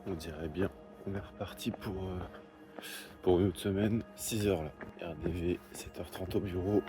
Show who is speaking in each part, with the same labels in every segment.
Speaker 1: On dirait bien qu'on est reparti pour une autre semaine, 6 heures là. RDV, 7h30 au bureau.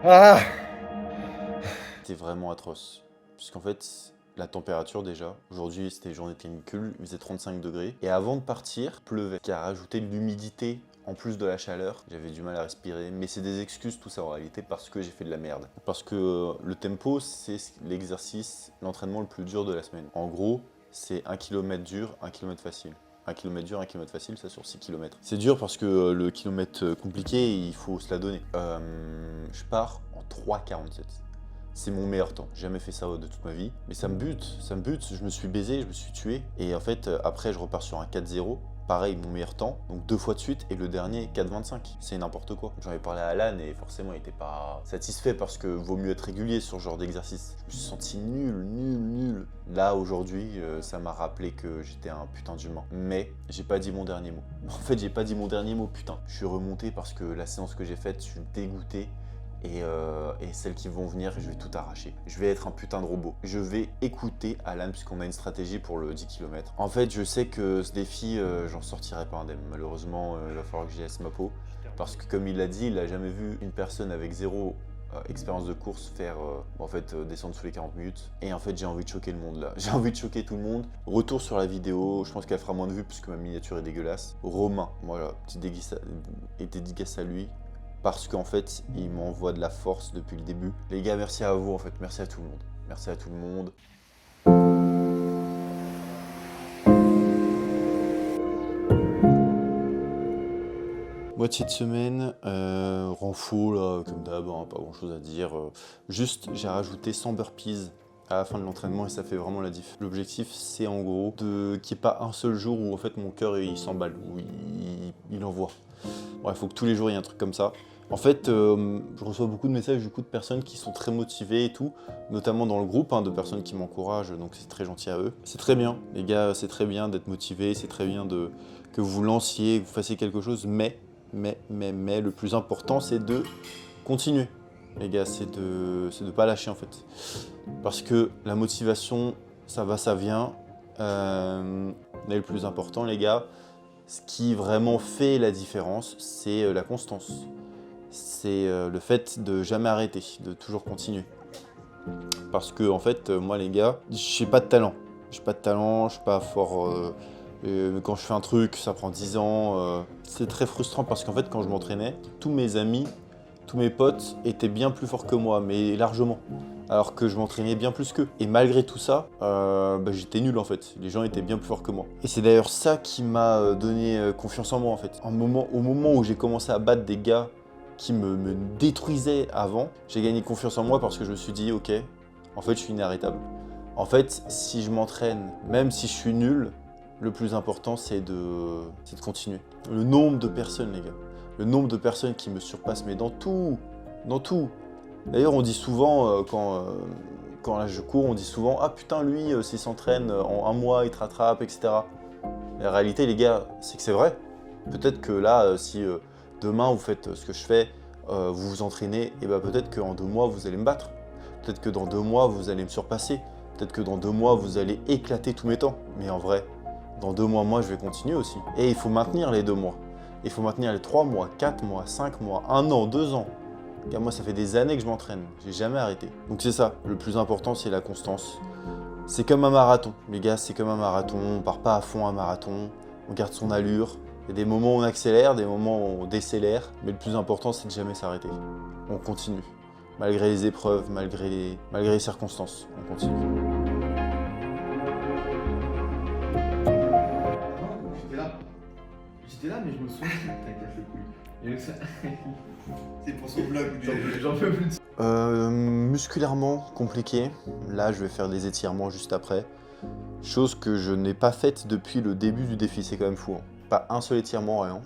Speaker 1: Ah! C'était vraiment atroce. Puisqu'en fait, la température déjà, aujourd'hui c'était journée de canicule, il faisait 35 degrés. Et avant de partir, il pleuvait, ce qui a rajouté de l'humidité en plus de la chaleur. J'avais du mal à respirer, mais c'est des excuses tout ça en réalité parce que j'ai fait de la merde. Parce que le tempo, c'est l'exercice, l'entraînement le plus dur de la semaine. En gros, c'est 1 km dur, 1 km facile. 1 km dur, 1 km facile, ça sur 6 km. C'est dur parce que le kilomètre compliqué, il faut se la donner. Je pars en 3,47. C'est mon meilleur temps. J'ai jamais fait ça de toute ma vie. Mais ça me bute. Je me suis baisé, je me suis tué. Et en fait, après, je repars sur un 4,0. Pareil, mon meilleur temps. Donc 2 fois de suite. Et le dernier, 4,25. C'est n'importe quoi. J'en ai parlé à Alan et forcément, il était pas satisfait parce que vaut mieux être régulier sur ce genre d'exercice. Je me suis senti nul. Là, aujourd'hui, ça m'a rappelé que j'étais un putain d'humain. Mais j'ai pas dit mon dernier mot. En fait, j'ai pas dit mon dernier mot, putain. Je suis remonté parce que la séance que j'ai faite, je suis dégoûté. Et celles qui vont venir, je vais tout arracher. Je vais être un putain de robot. Je vais écouter Alan puisqu'on a une stratégie pour le 10 km. En fait, je sais que ce défi, j'en sortirai pas indemne. Malheureusement, il va falloir que j'y laisse ma peau. Parce que comme il l'a dit, il n'a jamais vu une personne avec zéro expérience de course faire descendre sous les 40 minutes. Et en fait, j'ai envie de choquer le monde là. J'ai envie de choquer tout le monde. Retour sur la vidéo, je pense qu'elle fera moins de vues puisque ma miniature est dégueulasse. Romain, voilà, petite dédicace à lui. Parce qu'en fait, il m'envoie de la force depuis le début. Les gars, merci à vous en fait, merci à tout le monde. Merci à tout le monde. Moitié de semaine, renfo là, comme d'hab, hein, pas grand chose à dire. Juste, j'ai rajouté 100 burpees à la fin de l'entraînement et ça fait vraiment la diff. L'objectif, c'est en gros qu'il n'y ait pas un seul jour où en fait mon cœur il s'emballe, où il envoie. Bref, il faut que tous les jours il y ait un truc comme ça. En fait, je reçois beaucoup de messages du coup de personnes qui sont très motivées et tout, notamment dans le groupe, de personnes qui m'encouragent, donc c'est très gentil à eux. C'est très bien, les gars, c'est très bien d'être motivé, c'est très bien que vous lanciez, que vous fassiez quelque chose, mais le plus important c'est de continuer. Les gars, c'est de pas lâcher en fait. Parce que la motivation, ça va, ça vient. Mais le plus important, les gars, ce qui vraiment fait la différence, c'est la constance. C'est le fait de jamais arrêter, de toujours continuer. Parce que en fait, moi les gars, j'ai pas de talent. J'ai pas de talent, je suis pas fort. Quand je fais un truc, ça prend 10 ans. C'est très frustrant parce qu'en fait, quand je m'entraînais, tous mes amis, tous mes potes étaient bien plus forts que moi, mais largement. Alors que je m'entraînais bien plus qu'eux. Et malgré tout ça, j'étais nul en fait. Les gens étaient bien plus forts que moi. Et c'est d'ailleurs ça qui m'a donné confiance en moi en fait. Au moment où j'ai commencé à battre des gars qui me détruisaient avant, j'ai gagné confiance en moi parce que je me suis dit, ok, en fait je suis inarrêtable. En fait, si je m'entraîne, même si je suis nul, le plus important c'est de continuer. Le nombre de personnes les gars, le nombre de personnes qui me surpassent, mais dans tout. D'ailleurs, on dit souvent, quand là, je cours, on dit souvent « Ah putain, lui, s'il s'entraîne en un mois, il te rattrape, etc. » La réalité, les gars, c'est que c'est vrai. Peut-être que là, si demain, vous faites ce que je fais, vous vous entraînez, et peut-être qu'en 2 mois, vous allez me battre. Peut-être que dans 2 mois, vous allez me surpasser. Peut-être que dans 2 mois, vous allez éclater tous mes temps. Mais en vrai, dans 2 mois, moi, je vais continuer aussi. Et il faut maintenir les 2 mois. Il faut maintenir les 3 mois, 4 mois, 5 mois, 1 an, 2 ans. Car moi, ça fait des années que je m'entraîne, j'ai jamais arrêté. Donc c'est ça, le plus important, c'est la constance. C'est comme un marathon, les gars, c'est comme un marathon. On part pas à fond un marathon, on garde son allure. Il y a des moments où on accélère, des moments où on décélère. Mais le plus important, c'est de jamais s'arrêter. On continue. Malgré les épreuves, malgré les circonstances, on continue.
Speaker 2: J'étais là, mais je me souviens. T'as cassé le couille. C'est pour son blog.
Speaker 3: J'en peux plus de
Speaker 1: Musculairement compliqué. Là, je vais faire des étirements juste après. Chose que je n'ai pas faite depuis le début du défi, c'est quand même fou. Hein. Pas un seul étirement, rien.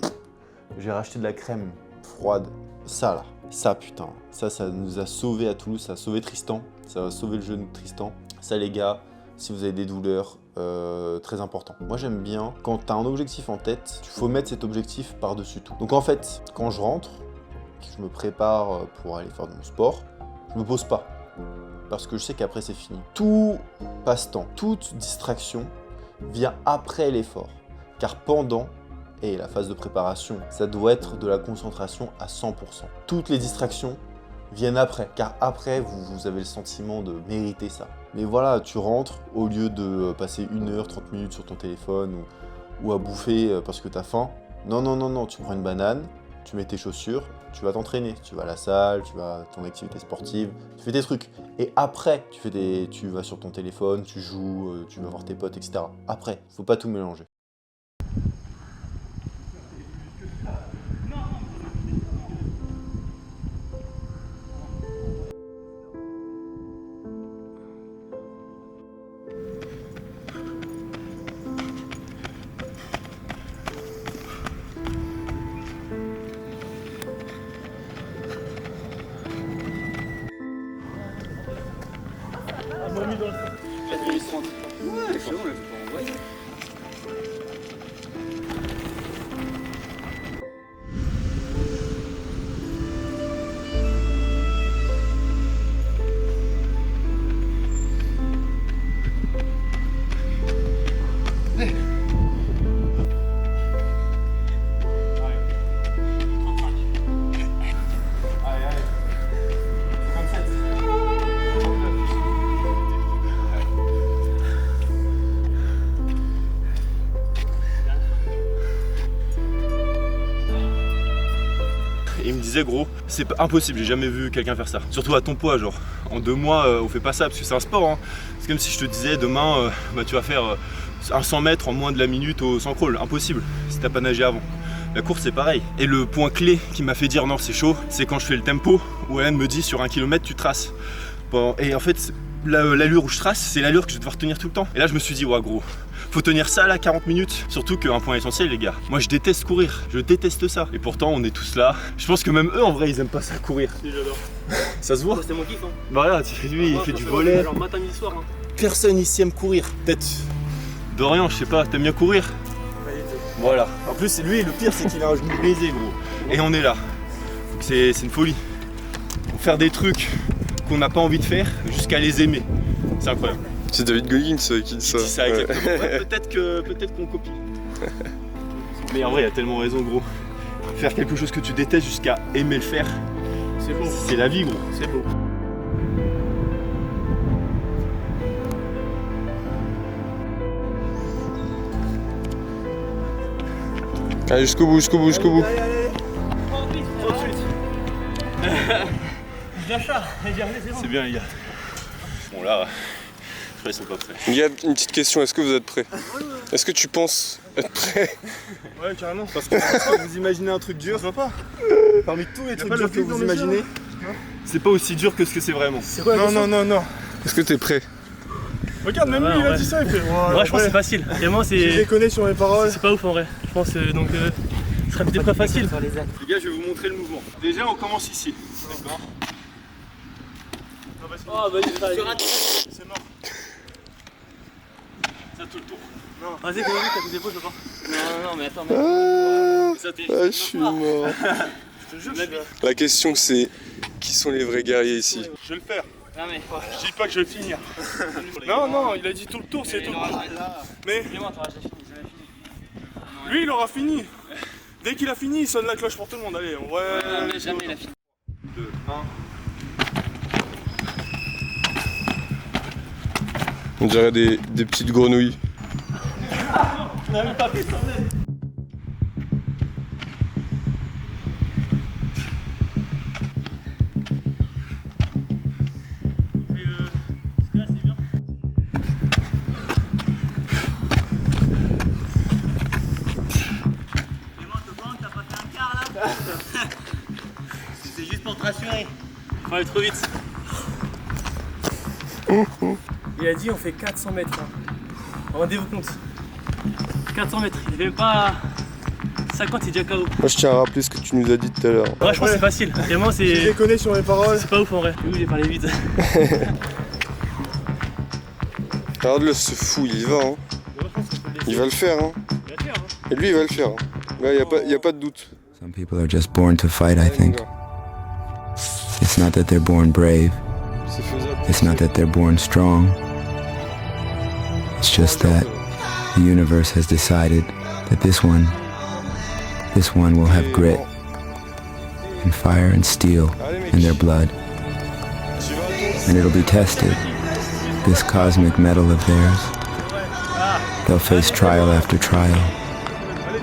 Speaker 1: J'ai racheté de la crème froide. Ça là, ça putain, ça nous a sauvés à Toulouse, ça a sauvé Tristan, ça a sauvé le jeune Tristan. Ça les gars, si vous avez des douleurs, très important. Moi j'aime bien, quand tu as un objectif en tête, il faut mettre cet objectif par-dessus tout. Donc en fait, quand je rentre, que je me prépare pour aller faire de mon sport, je me pose pas. Parce que je sais qu'après c'est fini. Tout passe-temps, toute distraction vient après l'effort. Car pendant et la phase de préparation, ça doit être de la concentration à 100%. Toutes les distractions viennent après, car après, vous avez le sentiment de mériter ça. Mais voilà, tu rentres, au lieu de passer 1 heure, 30 minutes sur ton téléphone ou à bouffer parce que t'as faim. Non, tu prends une banane, tu mets tes chaussures, tu vas t'entraîner. Tu vas à la salle, tu vas à ton activité sportive, tu fais tes trucs. Et après, tu vas sur ton téléphone, tu joues, tu vas voir tes potes, etc. Après, faut pas tout mélanger.
Speaker 3: Ouais, c'est bon, là, je peux envoyer.
Speaker 4: Et il me disait gros, c'est impossible, j'ai jamais vu quelqu'un faire ça. Surtout à ton poids, genre. En 2 mois, on fait pas ça parce que c'est un sport. Hein. C'est comme si je te disais demain, tu vas faire un 100 mètres en moins de la minute au 100 crawl. Impossible, si t'as pas nagé avant. La course c'est pareil. Et le point clé qui m'a fait dire non c'est chaud, c'est quand je fais le tempo, où Hélène me dit sur 1 km tu traces. Bon, et en fait, l'allure où je trace, c'est l'allure que je vais devoir tenir tout le temps. Et là je me suis dit ouais gros, faut tenir ça là 40 minutes. Surtout qu'un point essentiel les gars, moi je déteste courir, je déteste ça. Et pourtant on est tous là. Je pense que même eux en vrai ils aiment pas ça courir.
Speaker 3: Si, j'adore.
Speaker 4: Ça se voit.
Speaker 3: C'est mon kiff. Hein.
Speaker 4: Bah regarde, lui il fait du volley.
Speaker 3: Alors matin, midi, soir. Hein.
Speaker 4: Personne ici aime courir. Peut-être Dorian, je sais pas, t'aimes bien courir? Voilà. En plus lui le pire c'est qu'il a un genou brisé gros. Et on est là. C'est une folie. Faire des trucs qu'on n'a pas envie de faire jusqu'à les aimer. C'est incroyable.
Speaker 5: C'est David Goggins qui dit ça.
Speaker 4: C'est ça exactement. Ouais, peut-être qu'on copie. Mais en vrai, il a tellement raison, gros. Faire quelque chose que tu détestes jusqu'à aimer le faire,
Speaker 3: C'est beau.
Speaker 4: c'est la vie, gros.
Speaker 3: C'est beau.
Speaker 5: Allez, jusqu'au bout, jusqu'au bout, jusqu'au bout.
Speaker 3: Tout de suite. Je lâche ça.
Speaker 4: C'est bien, les gars. Bon, là, je crois qu'ils sont pas prêts.
Speaker 5: Il y a une petite question, est-ce que vous êtes prêts? Est-ce que tu penses être prêt?
Speaker 4: Ouais, carrément. Parce que vous imaginez un truc dur, je vois pas. Parmi tous les trucs durs que vous imaginez, c'est pas aussi dur que ce que c'est vraiment.
Speaker 5: Non. Est-ce que t'es prêt?
Speaker 6: Regarde, même lui il a dit ça, il fait.
Speaker 3: Ouais, je pense que c'est facile. Vraiment,
Speaker 6: Je
Speaker 3: c'est
Speaker 6: déconne sur mes paroles.
Speaker 3: pas ouf en vrai. Je pense donc ce sera peut-être pas facile.
Speaker 4: Les gars, je vais vous montrer le mouvement. Déjà, on commence ici. D'accord.
Speaker 3: Oh, vas-y,
Speaker 6: C'est mort.
Speaker 4: Ça tout le tour.
Speaker 3: vas-y, t'as tes épaules, je peux pas. Non, mais attends.
Speaker 5: Ah, je suis mort.
Speaker 6: Je te jure, je suis là.
Speaker 5: La question c'est, qui sont les vrais guerriers ici?
Speaker 6: Je vais le faire.
Speaker 3: Non, mais.
Speaker 6: Je dis pas que je vais finir. Non, il a dit tout le tour, c'est tout. Mais lui, il aura fini. Dès qu'il a fini, il sonne la cloche pour tout le monde. Allez, ouais.
Speaker 3: Jamais la fini.
Speaker 4: 2, 1.
Speaker 5: On dirait des petites grenouilles.
Speaker 3: C'est juste pour te rassurer. Faut aller trop vite. Il a dit on fait 400 mètres. Hein. Rendez-vous compte. 400 mètres. Il fait même pas 50, c'est déjà KO.
Speaker 5: Moi je tiens à rappeler ce que tu nous as dit tout à l'heure.
Speaker 3: Ouais, je pense que c'est facile. Vraiment,
Speaker 6: J'ai
Speaker 3: c'est
Speaker 6: déconné sur mes paroles.
Speaker 3: pas ouf en vrai. Oui, j'ai parlé vite.
Speaker 5: Regarde-le, ce fou, il y va. Hein. Il va le faire. Hein. Et lui, il va le faire. Hein. Là, il n'y a pas de doute.
Speaker 7: Some people are just born to fight, I think. It's not that they're born brave.
Speaker 5: C'est faisable.
Speaker 7: It's not that they're born strong. It's just that the universe has decided that this one will have grit and fire and steel in their blood.
Speaker 5: Tu vas à ton...
Speaker 7: And it'll be tested, this cosmic metal of theirs. They'll face trial after trial,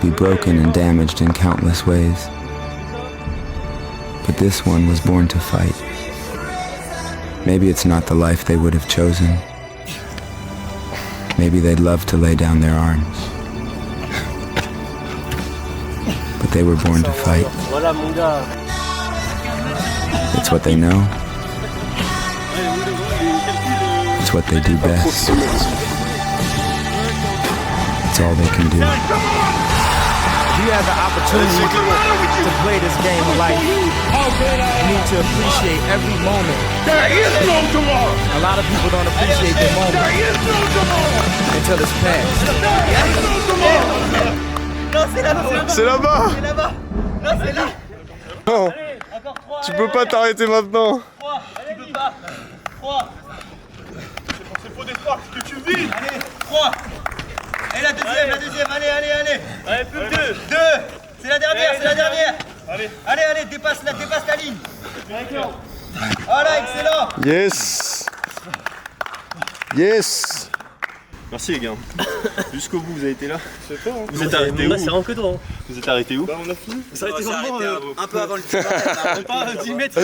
Speaker 7: be broken and damaged in countless ways. But this one was born to fight. Maybe it's not the life they would have chosen. Maybe they'd love to lay down their arms. But they were born to fight.
Speaker 3: Voilà mon gars.
Speaker 7: It's what they know. It's what they do best. It's all they can do.
Speaker 8: You have the opportunity to play this game of life. You need to appreciate every moment. There is no tomorrow. A lot of people don't appreciate their moment. There is no tomorrow. Until it's past. There is no tomorrow.
Speaker 3: Non, c'est là-bas.
Speaker 5: C'est là-bas.
Speaker 3: C'est là-bas. Non, c'est là.
Speaker 5: Non,
Speaker 3: Allez, encore 3.
Speaker 5: tu peux pas t'arrêter maintenant.
Speaker 3: 3. Allez, tu peux pas. 3.
Speaker 6: C'est faux d'espoir que tu vis.
Speaker 3: Allez, 3. Et la deuxième, allez, allez, allez. Allez, plus que 2. 2. C'est la dernière, c'est la dernière.
Speaker 6: Allez.
Speaker 3: Allez, allez, dépasse la ligne. Voilà, excellent.
Speaker 5: Yes. Yes.
Speaker 4: Merci les gars. Jusqu'au bout, vous avez été là.
Speaker 6: C'est toi, hein.
Speaker 4: Vous êtes arrêté
Speaker 3: Là,
Speaker 4: où?
Speaker 3: c'est vraiment que toi.
Speaker 4: Vous êtes arrêté où?
Speaker 6: Bah, on a fini.
Speaker 3: Ça a été vraiment
Speaker 8: Un peu avant le
Speaker 3: pas 10 mètres.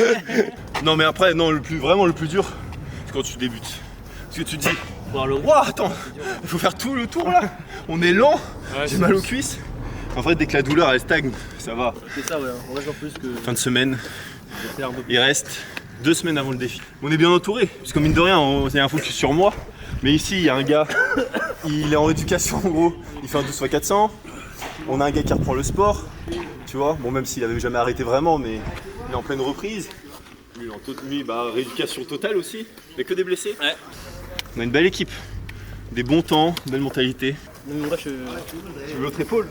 Speaker 4: Non mais après, non, vraiment le plus dur, c'est quand tu débutes. Parce que tu te dis,
Speaker 3: Voir le
Speaker 4: waouh, attends, il faut faire tout le tour là. On est lent, j'ai mal aux cuisses. En fait, dès que la douleur elle stagne, ça va.
Speaker 3: C'est ça, ouais. On reste en plus que.
Speaker 4: Fin de semaine, il reste 2 semaines avant le défi. On est bien entouré, parce que mine de rien, il y a un focus sur moi. Mais ici, il y a un gars, il est en éducation en gros, il fait un 12x400. On a un gars qui reprend le sport, tu vois. Bon, même s'il avait jamais arrêté vraiment, mais il est en pleine reprise. Lui, rééducation totale aussi, mais que des blessés.
Speaker 3: Ouais.
Speaker 4: On a une belle équipe, des bons temps, belle mentalité.
Speaker 3: Même moi, je.
Speaker 4: Tu veux l'autre épaule?